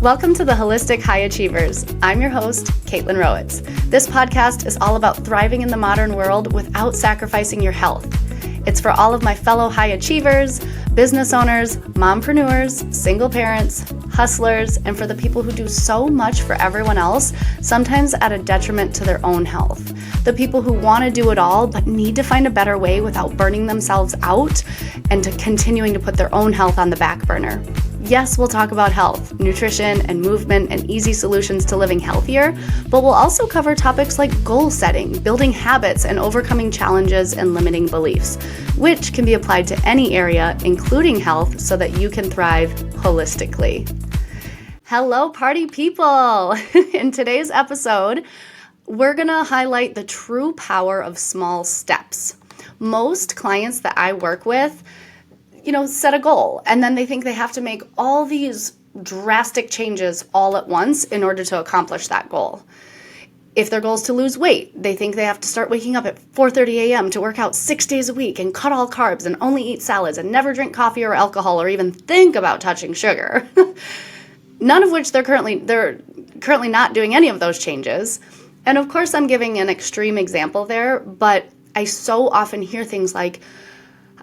Welcome to the Holistic High Achievers. I'm your host, Caitlin Rowitz. This podcast is all about thriving in the modern world without sacrificing your health. It's for all of my fellow high achievers, business owners, mompreneurs, single parents, hustlers, and for the people who do so much for everyone else, sometimes at a detriment to their own health. The people who want to do it all but need to find a better way without burning themselves out and to continuing to put their own health on the back burner. Yes, we'll talk about health, nutrition, and movement and easy solutions to living healthier, but we'll also cover topics like goal setting, building habits, and overcoming challenges and limiting beliefs, which can be applied to any area, including health, so that you can thrive holistically. Hello, party people! In today's episode, we're going to highlight the true power of small steps. Most clients that I work with set a goal, and then they think they have to make all these drastic changes all at once in order to accomplish that goal. If their goal is to lose weight, they think they have to start waking up at 4:30 a.m. to work out 6 days a week and cut all carbs and only eat salads and never drink coffee or alcohol or even think about touching sugar. None of which they're currently not doing any of those changes. And of course, I'm giving an extreme example there, but I so often hear things like,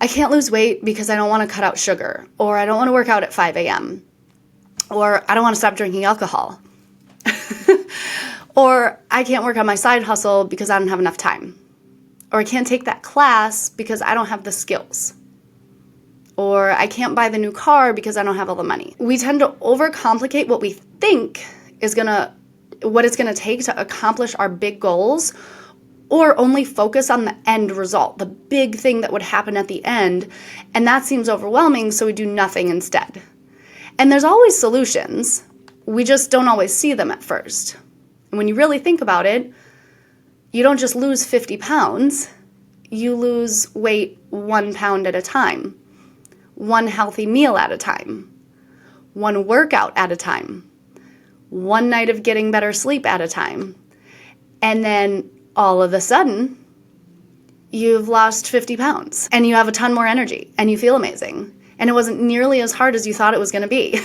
I can't lose weight because I don't want to cut out sugar, or I don't want to work out at 5 a.m., or I don't want to stop drinking alcohol, or I can't work on my side hustle because I don't have enough time, or I can't take that class because I don't have the skills, or I can't buy the new car because I don't have all the money. We tend to overcomplicate what we think what it's going to take to accomplish our big goals, or only focus on the end result, the big thing that would happen at the end, and that seems overwhelming, so we do nothing instead. And there's always solutions. We just don't always see them at first. And when you really think about it, you don't just lose 50 pounds, you lose weight 1 pound at a time, one healthy meal at a time, one workout at a time, one night of getting better sleep at a time, and then all of a sudden, you've lost 50 pounds and you have a ton more energy and you feel amazing. And it wasn't nearly as hard as you thought it was going to be.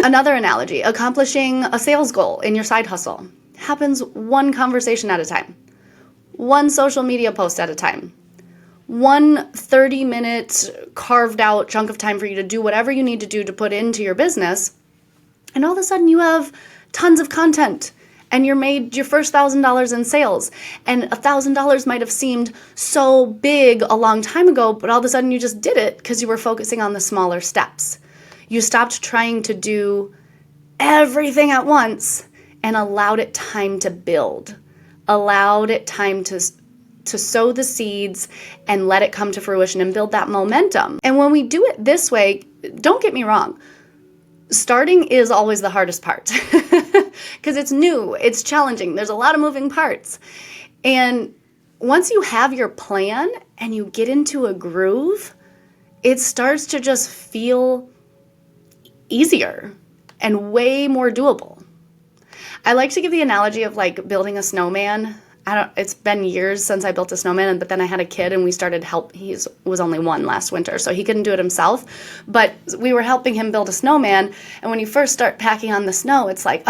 Another analogy, accomplishing a sales goal in your side hustle happens one conversation at a time, one social media post at a time, one 30-minute carved out chunk of time for you to do whatever you need to do to put into your business. And all of a sudden you have tons of content. And you made your first $1,000 in sales. And $1,000 might have seemed so big a long time ago, but all of a sudden you just did it because you were focusing on the smaller steps. You stopped trying to do everything at once and allowed it time to build. Allowed it time to sow the seeds and let it come to fruition and build that momentum. And when we do it this way, don't get me wrong, starting is always the hardest part because it's new, it's challenging, there's a lot of moving parts. And once you have your plan and you get into a groove, it starts to just feel easier and way more doable. I like to give the analogy of like building a snowman. It's been years since I built a snowman, but then I had a kid and we started he was only 1 last winter, so he couldn't do it himself, but we were helping him build a snowman. And when you first start packing on the snow, it's like,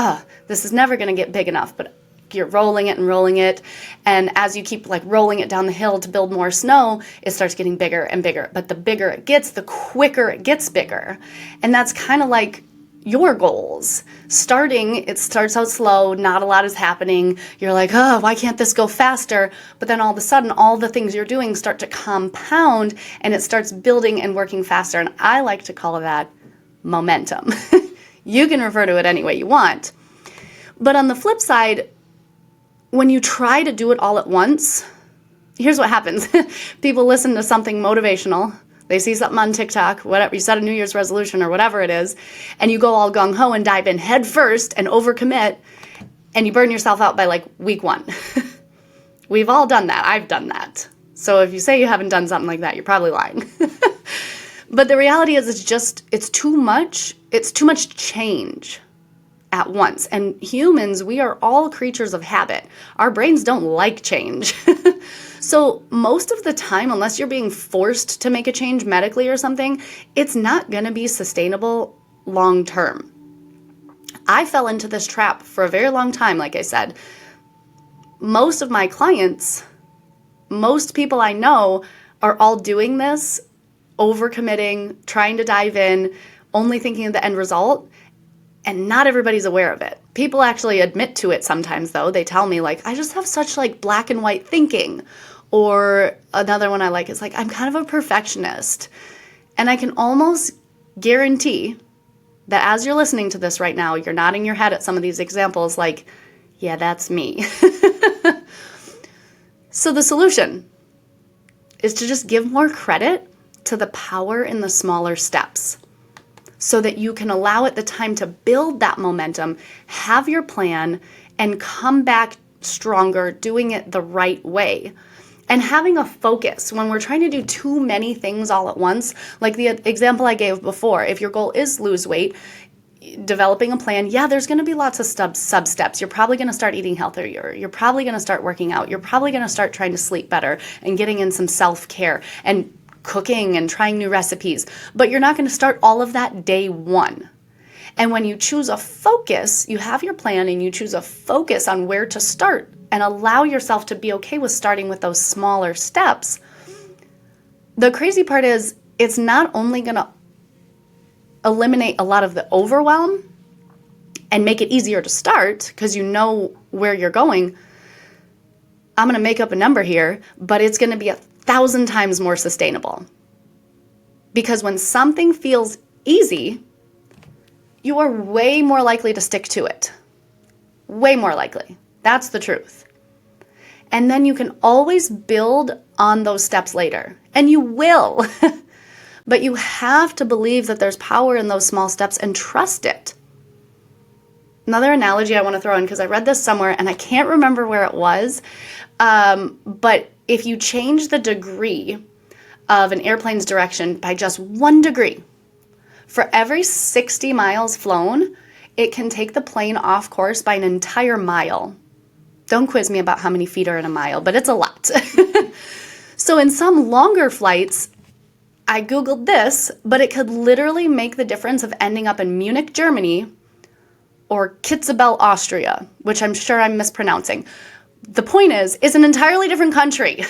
this is never going to get big enough, but you're rolling it. And as you keep like rolling it down the hill to build more snow, it starts getting bigger and bigger. But the bigger it gets, the quicker it gets bigger. And that's kind of like your goals. It starts out slow, not a lot is happening. You're like, why can't this go faster? But then all of a sudden, all the things you're doing start to compound and it starts building and working faster. And I like to call that momentum. You can refer to it any way you want. But on the flip side, when you try to do it all at once, here's what happens. People listen to something motivational. They see something on TikTok, whatever, you set a New Year's resolution or whatever it is, and you go all gung-ho and dive in head first and overcommit, and you burn yourself out by like week 1. We've all done that. I've done that. So if you say you haven't done something like that, you're probably lying. But the reality is it's too much. It's too much change at once. And humans, we are all creatures of habit. Our brains don't like change. So most of the time, unless you're being forced to make a change medically or something, it's not going to be sustainable long term. I fell into this trap for a very long time, like I said. Most of my clients, most people I know are all doing this, overcommitting, trying to dive in, only thinking of the end result, and not everybody's aware of it. People actually admit to it sometimes, though. They tell me, like, I just have such, like, black and white thinking. Or another one I like is, like, I'm kind of a perfectionist. And I can almost guarantee that as you're listening to this right now, you're nodding your head at some of these examples like, yeah, that's me. So the solution is to just give more credit to the power in the smaller steps so that you can allow it the time to build that momentum, have your plan, and come back stronger doing it the right way. And having a focus when we're trying to do too many things all at once, like the example I gave before, if your goal is lose weight, developing a plan, yeah, there's going to be lots of sub-steps. You're probably going to start eating healthier. You're probably going to start working out. You're probably going to start trying to sleep better and getting in some self-care and cooking and trying new recipes. But you're not going to start all of that day one. And when you choose a focus, you have your plan and you choose a focus on where to start and allow yourself to be okay with starting with those smaller steps. The crazy part is it's not only going to eliminate a lot of the overwhelm and make it easier to start because you know where you're going. I'm going to make up a number here, but it's going to be 1,000 times more sustainable. Because when something feels easy, you are way more likely to stick to it. Way more likely. That's the truth. And then you can always build on those steps later. And you will. But you have to believe that there's power in those small steps and trust it. Another analogy I want to throw in, because I read this somewhere and I can't remember where it was, but if you change the degree of an airplane's direction by just 1 degree, for every 60 miles flown, it can take the plane off course by an entire mile. Don't quiz me about how many feet are in a mile, but it's a lot. So in some longer flights, I Googled this, but it could literally make the difference of ending up in Munich, Germany, or Kitzbühel, Austria, which I'm sure I'm mispronouncing. The point is, it's an entirely different country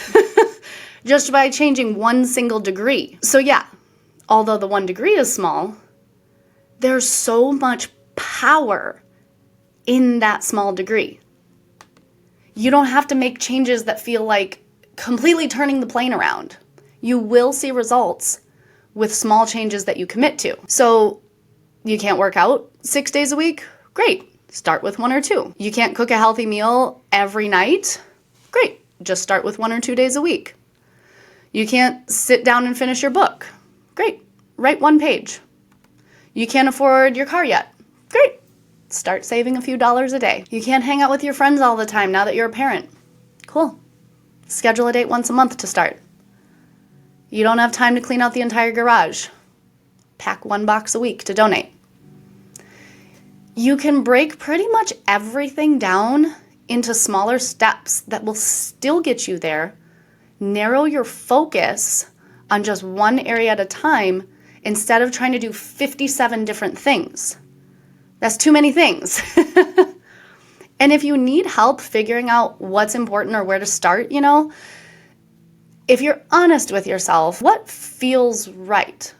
just by changing 1 single degree. So yeah, although the 1 degree is small, there's so much power in that small degree. You don't have to make changes that feel like completely turning the plane around. You will see results with small changes that you commit to. So you can't work out 6 days a week? Great. Start with 1 or 2. You can't cook a healthy meal every night? Great. Just start with 1 or 2 days a week. You can't sit down and finish your book? Great. Write 1 page. You can't afford your car yet? Great. Start saving a few dollars a day. You can't hang out with your friends all the time now that you're a parent? Cool. Schedule a date once a month to start. You don't have time to clean out the entire garage? Pack 1 box a week to donate. You can break pretty much everything down into smaller steps that will still get you there. Narrow your focus on just 1 area at a time instead of trying to do 57 different things. That's too many things. And if you need help figuring out what's important or where to start, if you're honest with yourself, what feels right?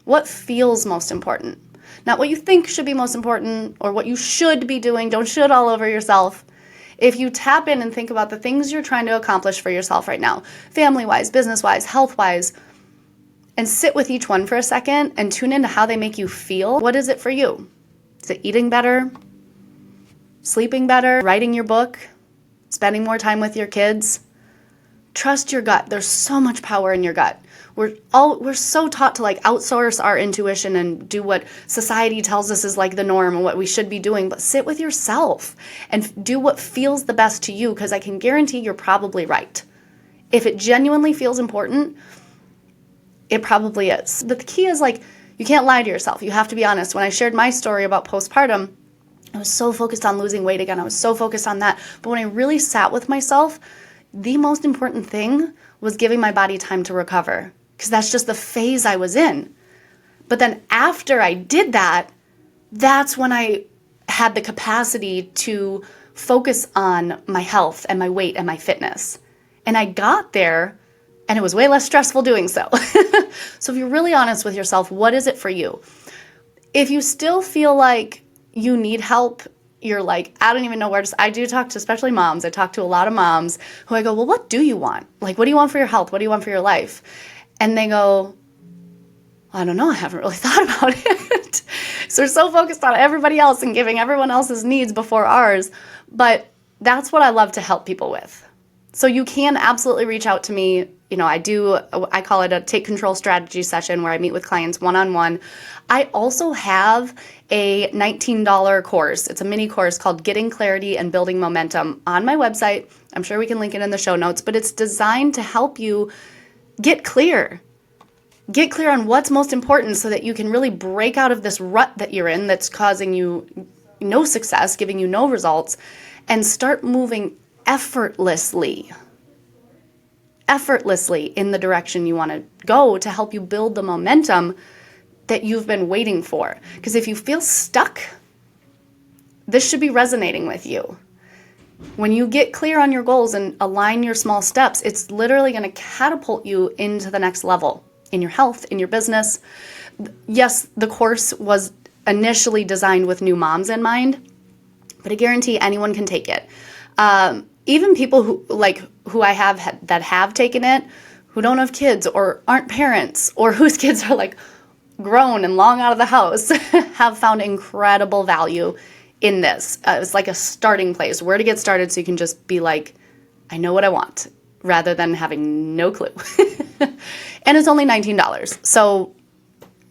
What feels most important? Not what you think should be most important or what you should be doing. Don't should all over yourself. If you tap in and think about the things you're trying to accomplish for yourself right now, family-wise, business-wise, health-wise, and sit with each one for a second and tune into how they make you feel. What is it for you? Is it eating better? Sleeping better? Writing your book? Spending more time with your kids? Trust your gut. There's so much power in your gut. We're so taught to outsource our intuition and do what society tells us is the norm and what we should be doing, but sit with yourself and do what feels the best to you, because I can guarantee you're probably right. If it genuinely feels important, it probably is. But the key is you can't lie to yourself. You have to be honest. When I shared my story about postpartum, I was so focused on losing weight again. I was so focused on that. But when I really sat with myself, the most important thing was giving my body time to recover, because that's just the phase I was in. But then after I did that, that's when I had the capacity to focus on my health and my weight and my fitness. And I got there, and it was way less stressful doing so. So if you're really honest with yourself, what is it for you? If you still feel like you need help, you're like, I don't even know where to. I do talk to, especially moms. I talk to a lot of moms who I go, well, what do you want? Like, what do you want for your health? What do you want for your life? And they go, I don't know. I haven't really thought about it. So we're so focused on everybody else and giving everyone else's needs before ours. But that's what I love to help people with. So you can absolutely reach out to me. You know, I call it a take control strategy session where I meet with clients one-on-one. I also have a $19 course. It's a mini course called Getting Clarity and Building Momentum on my website. I'm sure we can link it in the show notes, but it's designed to help you get clear. Get clear on what's most important so that you can really break out of this rut that you're in that's causing you no success, giving you no results, and start moving effortlessly in the direction you want to go to help you build the momentum that you've been waiting for. Because if you feel stuck, this should be resonating with you. When you get clear on your goals and align your small steps, it's literally going to catapult you into the next level in your health, in your business. Yes, the course was initially designed with new moms in mind, but I guarantee anyone can take it. Even people who I have that have taken it, who don't have kids or aren't parents, or whose kids are like grown and long out of the house, have found incredible value in this. It's like a starting place, where to get started so you can just be like, I know what I want, rather than having no clue. And it's only $19. So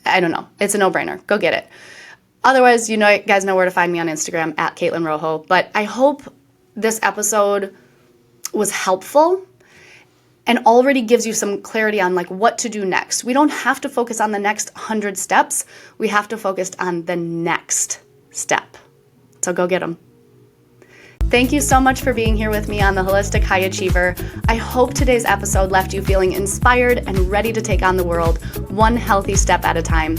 I don't know. It's a no-brainer. Go get it. Otherwise, you guys know where to find me on Instagram at Caitlin Rojo. But I hope this episode was helpful and already gives you some clarity on like what to do next. We don't have to focus on the next 100 steps. We have to focus on the next step. So go get them. Thank you so much for being here with me on The Holistic High Achiever. I hope today's episode left you feeling inspired and ready to take on the world one healthy step at a time.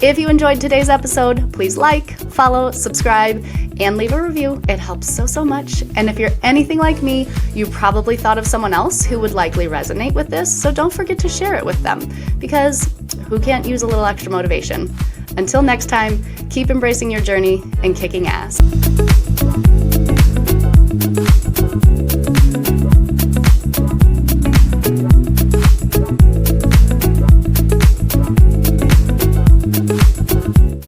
If you enjoyed today's episode, please like, follow, subscribe, and leave a review. It helps so much. And if you're anything like me, you probably thought of someone else who would likely resonate with this, so don't forget to share it with them, because who can't use a little extra motivation? Until next time, keep embracing your journey and kicking ass.